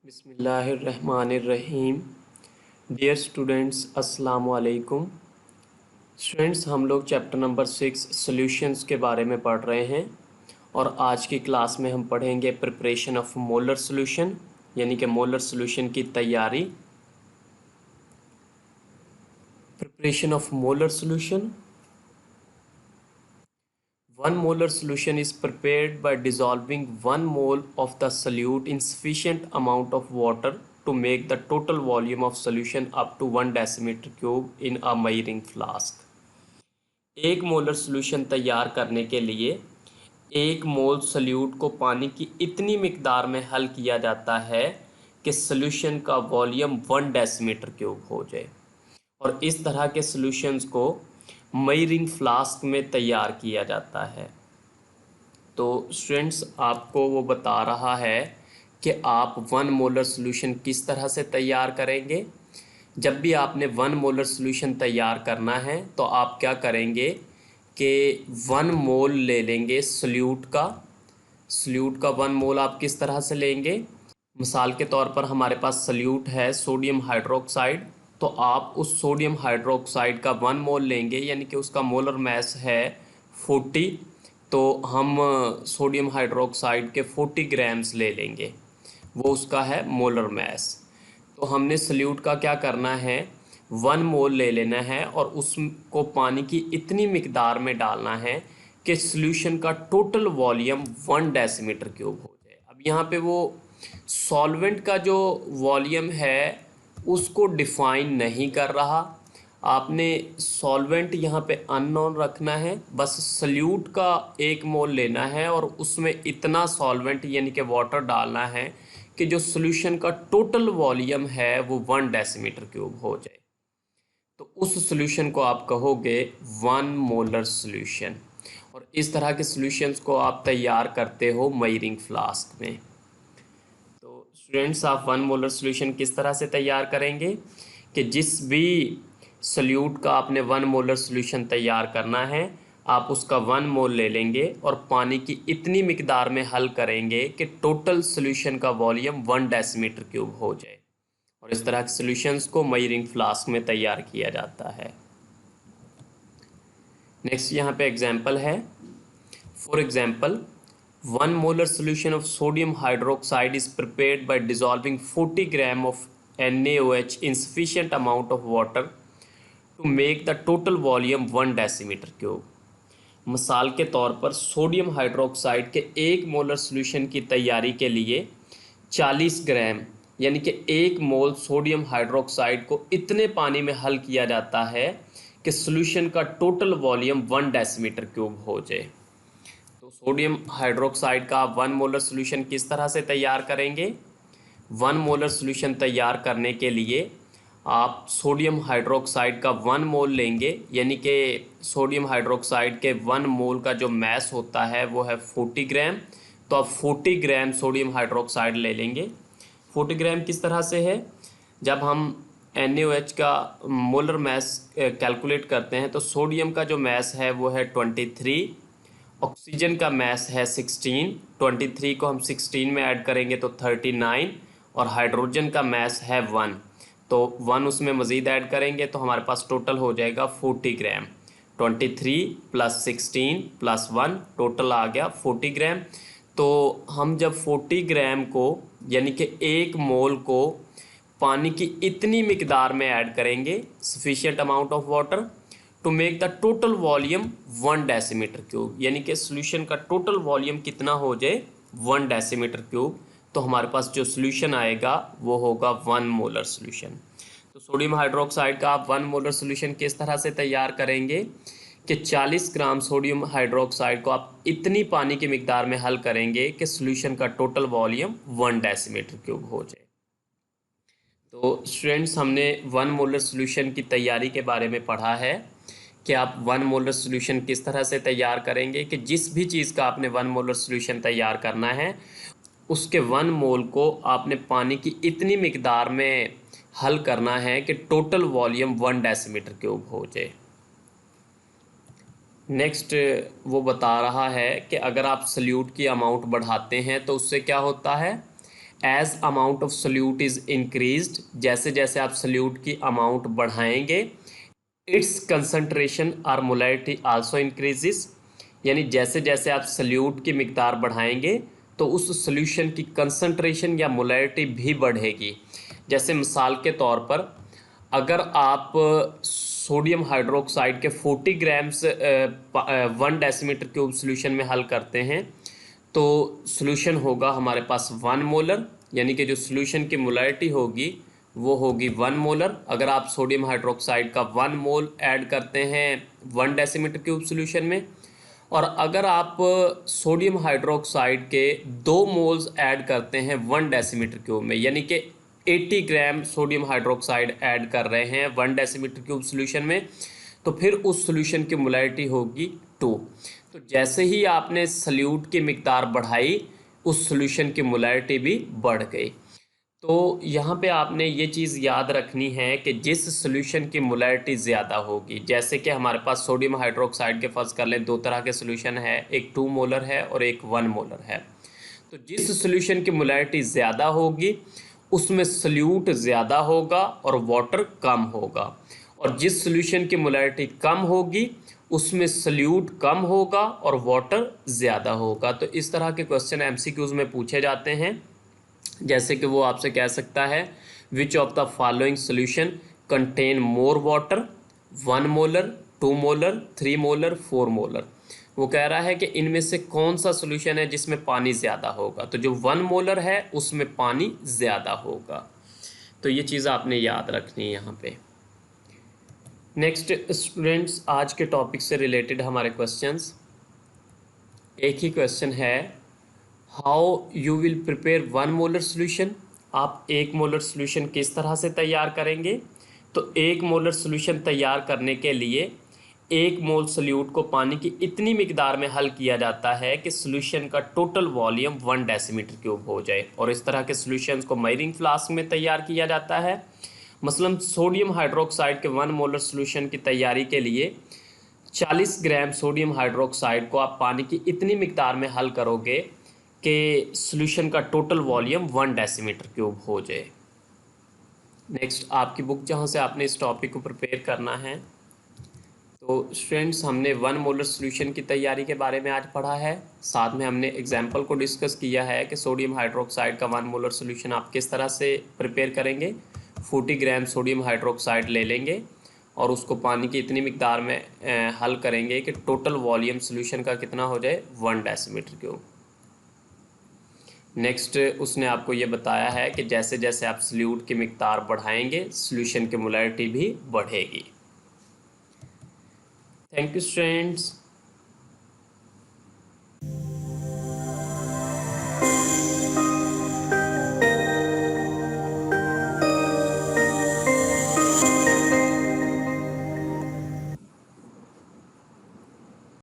बिस्मिल्लाहिर्रहमानिर्रहीम। Dear students, अस्सलाम वालेकुम। स्टूडेंट्स, हम लोग चैप्टर नंबर 6 सॉल्यूशंस के बारे में पढ़ रहे हैं और आज की क्लास में हम पढ़ेंगे प्रिपरेशन ऑफ मोलर सॉल्यूशन, यानी कि मोलर सॉल्यूशन की तैयारी। Preparation of molar solution. One molar solution is prepared by dissolving 1 mole of the solute in sufficient amount of water to make the total volume of solution up to 1 decimeter cube in a measuring flask। एक molar solution तैयार करने के लिए 1 मोल solute को पानी की इतनी मिकदार में हल किया जाता है कि सॉल्यूशन का वॉल्यूम 1 डेसीमीटर क्यूब हो जाए। और इस तरह के सॉल्यूशंस को मेजरिंग फ्लास्क में तैयार किया जाता है। तो स्टूडेंट्स, आपको वो बता रहा है कि आप 1 मोलर सॉल्यूशन किस तरह से तैयार करेंगे। जब भी आपने 1 मोलर सॉल्यूशन तैयार करना है तो आप क्या करेंगे कि 1 मोल ले लेंगे सॉल्यूट का। 1 मोल आप किस तरह से लेंगे? मिसाल के तौर पर हमारे पास सॉल्यूट है सोडियम हाइड्रोक्साइड, तो आप उस सोडियम हाइड्रोक्साइड का 1 मोल लेंगे, यानी कि उसका मोलर मास है 40। तो हम सोडियम हाइड्रोक्साइड के 40 ग्राम्स ले लेंगे, वो उसका है मोलर मास। तो हमने सॉल्यूट का क्या करना है, 1 मोल ले लेना है और उसको पानी की इतनी मिकदार में डालना है कि सॉल्यूशन का टोटल वॉल्यूम 1 डेसीमीटर क्यूब हो जाए। अब यहाँ पे वो सॉल्वेंट का जो वॉल्यूम है उसको डिफाइन नहीं कर रहा। आपने सॉल्वेंट यहाँ पे अननोन रखना है, बस सॉल्यूट का 1 मोल लेना है और उसमें इतना सॉल्वेंट यानी कि वाटर डालना है कि जो सॉल्यूशन का टोटल वॉल्यूम है वो 1 डेसीमीटर क्यूब हो जाए। तो उस सॉल्यूशन को आप कहोगे 1 मोलर सॉल्यूशन। और इस तरह के सॉल्यूशंस को आप तैयार करते हो मेजरिंग फ्लास्क में। तो स्टूडेंट्स, आप 1 मोलर सॉल्यूशन किस तरह से तैयार करेंगे कि जिस भी सॉल्यूट का आपने 1 मोलर सॉल्यूशन तैयार करना है, आप उसका 1 मोल ले लेंगे और पानी की इतनी मिकदार में हल करेंगे कि टोटल सॉल्यूशन का वॉल्यूम 1 डेसीमीटर क्यूब हो जाए। और इस तरह के सॉल्यूशंस को मेजरिंग फ्लास्क में तैयार किया जाता है। नेक्स्ट यहाँ पे एग्जांपल है। For example, 1 molar solution of sodium hydroxide is prepared by dissolving 40 gram of NaOH in sufficient amount of water to make the total volume 1 decimeter cube. मिसाल के तौर पर सोडियम हाइड्रोक्साइड के 1 मोलर सॉल्यूशन की तैयारी के लिए 40 ग्राम यानी कि 1 मोल सोडियम हाइड्रोक्साइड को इतने पानी में हल किया जाता है कि सॉल्यूशन का टोटल वॉल्यूम 1 डेसीमीटर क्यूब हो जाए। तो सोडियम हाइड्रोक्साइड का 1 मोलर सॉल्यूशन किस तरह से तैयार करेंगे? 1 मोलर सॉल्यूशन तैयार करने के लिए आप सोडियम हाइड्रोक्साइड का 1 मोल लेंगे, यानी कि सोडियम हाइड्रोक्साइड के 1 मोल का जो मास होता है वो है 40 ग्राम। तो आप 40 ग्राम सोडियम हाइड्रोक्साइड ले लेंगे। 40 ग्राम किस तरह से है? जब हम NaOH का मोलर मास कैलकुलेट करते हैं तो सोडियम का जो मास है वो है 23, ऑक्सीजन का मास है 16, 23 को हम 16 में ऐड करेंगे तो 39, और हाइड्रोजन का मास है 1, तो 1 उसमें मज़ीद ऐड करेंगे तो हमारे पास टोटल हो जाएगा 40 ग्राम। 23 प्लस 16 प्लस 1 टोटल आ गया 40 ग्राम। तो हम जब 40 ग्राम को यानी कि 1 मोल को पानी की इतनी मिकदार में ऐड करेंगे, sufficient amount of water to make the total volume 1 decimeter cube, यानी कि सॉल्यूशन का टोटल वॉल्यूम कितना हो जाए 1 डेसीमीटर क्यूब, तो हमारे पास जो सॉल्यूशन आएगा वो होगा 1 मोलर सॉल्यूशन। तो सोडियम हाइड्रोक्साइड का आप 1 मोलर सॉल्यूशन किस तरह से तैयार करेंगे कि 40 ग्राम सोडियम हाइड्रोक्साइड को आप इतनी पानी की मिकदार में हल करेंगे कि सॉल्यूशन का टोटल वॉल्यूम 1 डेसीमीटर क्यूब हो जाए। तो स्टूडेंट्स, हमने 1 मोलर सॉल्यूशन की तैयारी के बारे में पढ़ा है कि आप 1 मोलर सॉल्यूशन किस तरह से तैयार करेंगे कि जिस भी चीज़ का आपने 1 मोलर सॉल्यूशन तैयार करना है उसके 1 मोल को आपने पानी की इतनी मिकदार में हल करना है कि टोटल वॉल्यूम 1 डेसीमीटर क्यूब हो जाए। नेक्स्ट वो बता रहा है कि अगर आप सॉल्यूट की अमाउंट बढ़ाते हैं तो उससे क्या होता है, as amount of solute is increased, जैसे जैसे आप सल्यूट की अमाउंट बढ़ाएंगे, इट्स कंसंट्रेशन और मोलैरिटी आल्सो इंक्रीजेस, यानी जैसे जैसे आप सल्यूट की मिकदार बढ़ाएंगे तो उस सोल्यूशन की कंसंट्रेशन या मोलैरिटी भी बढ़ेगी। जैसे मिसाल के तौर पर अगर आप सोडियम हाइड्रोक्साइड के 40 ग्राम्स 1 डेसीमीटर क्यूब सोल्यूशन में हल करते हैं तो सोल्यूशन होगा हमारे पास 1 मोलर, यानी कि जो सोल्यूशन की मोलैरिटी होगी वो होगी 1 मोलर। अगर आप सोडियम हाइड्रोक्साइड का 1 मोल ऐड करते हैं 1 डेसीमीटर क्यूब सोल्यूशन में, और अगर आप सोडियम हाइड्रोक्साइड के 2 मोल्स ऐड करते हैं 1 डेसीमीटर क्यूब में, यानी कि 80 ग्राम सोडियम हाइड्रोक्साइड ऐड कर रहे हैं 1 डेसीमीटर क्यूब सोल्यूशन में, तो फिर उस सोल्यूशन की मोलैरिटी होगी 2। तो जैसे ही आपने सल्यूट की मिकदार बढ़ाई उस सोल्यूशन की मोलैरिटी भी बढ़ गई। तो यहाँ पे आपने ये चीज़ याद रखनी है कि जिस सोल्यूशन की मोलैरिटी ज़्यादा होगी, जैसे कि हमारे पास सोडियम हाइड्रोक्साइड के फर्ज कर लें 2 तरह के सोल्यूशन है, एक 2 मोलर है और एक 1 मोलर है। तो जिस सोल्यूशन की मोलैरिटी ज़्यादा होगी उसमें सल्यूट ज़्यादा होगा और वाटर कम होगा, और जिस सोल्यूशन की मोलैरिटी कम होगी उसमें सल्यूट कम होगा और वाटर ज़्यादा होगा। तो इस तरह के क्वेश्चन एमसीक्यूज़ में पूछे जाते हैं, जैसे कि वो आपसे कह सकता है which of the following solution contain more water, 1 molar, 2 molar, 3 molar, 4 molar. वो कह रहा है कि इनमें से कौन सा सोल्यूशन है जिसमें पानी ज़्यादा होगा, तो जो 1 मोलर है उसमें पानी ज़्यादा होगा। तो ये चीज़ आपने याद रखनी है यहाँ पे। नेक्स्ट स्टूडेंट्स, आज के टॉपिक से रिलेटेड हमारे क्वेश्चंस, एक ही क्वेश्चन है, how you will prepare 1 molar solution. आप 1 मोलर सोल्यूशन किस तरह से तैयार करेंगे? तो 1 मोलर सोल्यूशन तैयार करने के लिए 1 मोल सोल्यूट को पानी की इतनी मिकदार में हल किया जाता है कि सोल्यूशन का टोटल वॉल्यूम 1 डेसीमीटर क्यूब हो जाए, और इस तरह के सोल्यूशंस को मेजरिंग फ्लास्क में तैयार किया जाता है। मसलन सोडियम हाइड्रोक्साइड के 1 मोलर सोल्यूशन की तैयारी के लिए 40 ग्राम सोडियम हाइड्रोक्साइड को आप पानी की इतनी मिकदार में हल करोगे कि सॉल्यूशन का टोटल वॉल्यूम 1 डेसीमीटर क्यूब हो जाए। नेक्स्ट, आपकी बुक जहाँ से आपने इस टॉपिक को प्रिपेयर करना है, तो स्टूडेंट्स हमने 1 मोलर सॉल्यूशन की तैयारी के बारे में आज पढ़ा है, साथ में हमने एग्जाम्पल को डिस्कस किया है कि सोडियम हाइड्रोक्साइड का 1 मोलर सॉल्यूशन आप किस तरह से प्रिपेयर करेंगे। 40 ग्राम सोडियम हाइड्रोक्साइड ले लेंगे और उसको पानी की इतनी मिकदार में हल करेंगे कि टोटल वॉल्यूम सॉल्यूशन का कितना हो जाए, 1 डेसीमीटर क्यूब। नेक्स्ट, उसने आपको ये बताया है कि जैसे जैसे आप सल्यूट की मिकदार बढ़ाएंगे सॉल्यूशन की मोलैरिटी भी बढ़ेगी। Thank you students.